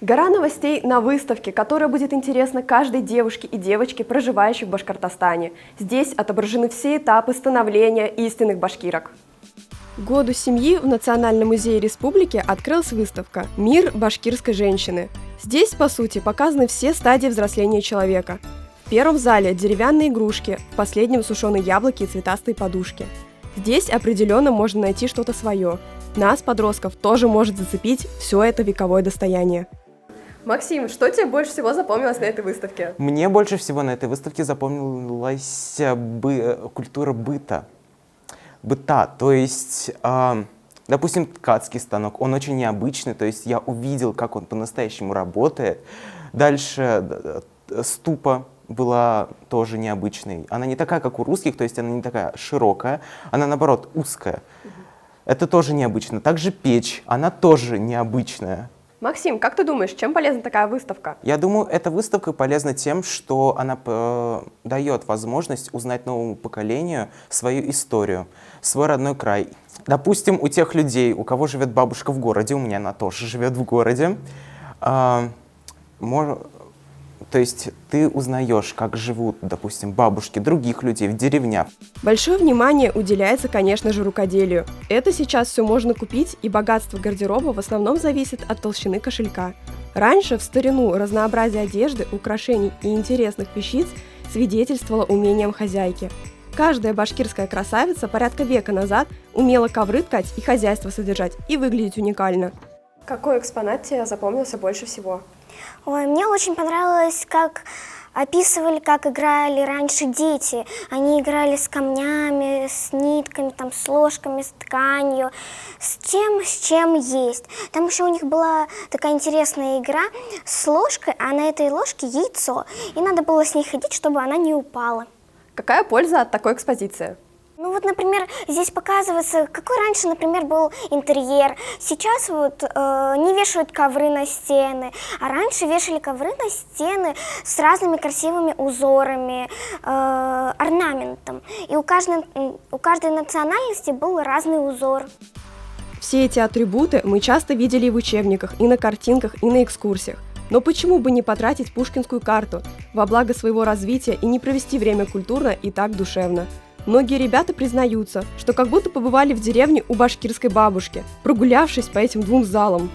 Гора новостей на выставке, которая будет интересна каждой девушке и девочке, проживающей в Башкортостане. Здесь отображены все этапы становления истинных башкирок. К году семьи в Национальном музее республики открылась выставка «Мир башкирской женщины». Здесь, по сути, показаны все стадии взросления человека. В первом зале деревянные игрушки, в последнем сушеные яблоки и цветастые подушки. Здесь определенно можно найти что-то свое. Нас, подростков, тоже может зацепить все это вековое достояние. Максим, что тебе больше всего запомнилось на этой выставке? Мне больше всего на этой выставке запомнилась культура быта. То есть, допустим, ткацкий станок, он очень необычный, то есть я увидел, как он по-настоящему работает. Дальше ступа была тоже необычной. Она не такая, как у русских, то есть она не такая широкая, она, наоборот, узкая. Это тоже необычно. Также печь, она тоже необычная. Максим, как ты думаешь, чем полезна такая выставка? Я думаю, эта выставка полезна тем, что она дает возможность узнать новому поколению свою историю, свой родной край. Допустим, у тех людей, у кого живет бабушка в городе, у меня она тоже живет в городе, то есть ты узнаешь, как живут, допустим, бабушки других людей в деревнях. Большое внимание уделяется, конечно же, рукоделию. Это сейчас все можно купить, и богатство гардероба в основном зависит от толщины кошелька. Раньше, в старину, разнообразие одежды, украшений и интересных вещиц свидетельствовало умением хозяйки. Каждая башкирская красавица порядка века назад умела ковры ткать и хозяйство содержать, и выглядеть уникально. Какой экспонат тебе запомнился больше всего? Ой, мне очень понравилось, как описывали, как играли раньше дети. Они играли с камнями, с нитками, там, с ложками, с тканью, с чем есть. Там еще у них была такая интересная игра с ложкой, а на этой ложке яйцо. И надо было с ней ходить, чтобы она не упала. Какая польза от такой экспозиции? Ну вот, например, здесь показывается, какой раньше, например, был интерьер. Сейчас вот не вешают ковры на стены, а раньше вешали ковры на стены с разными красивыми узорами, орнаментом. И у каждой национальности был разный узор. Все эти атрибуты мы часто видели и в учебниках, и на картинках, и на экскурсиях. Но почему бы не потратить пушкинскую карту во благо своего развития и не провести время культурно и так душевно? Многие ребята признаются, что как будто побывали в деревне у башкирской бабушки, прогулявшись по этим двум залам.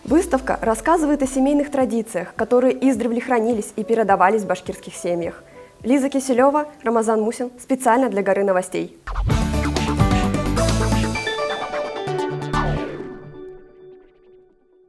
Выставка рассказывает о семейных традициях, которые издревле хранились и передавались в башкирских семьях. Лиза Киселева, Рамазан Мусин, специально для «Горы новостей».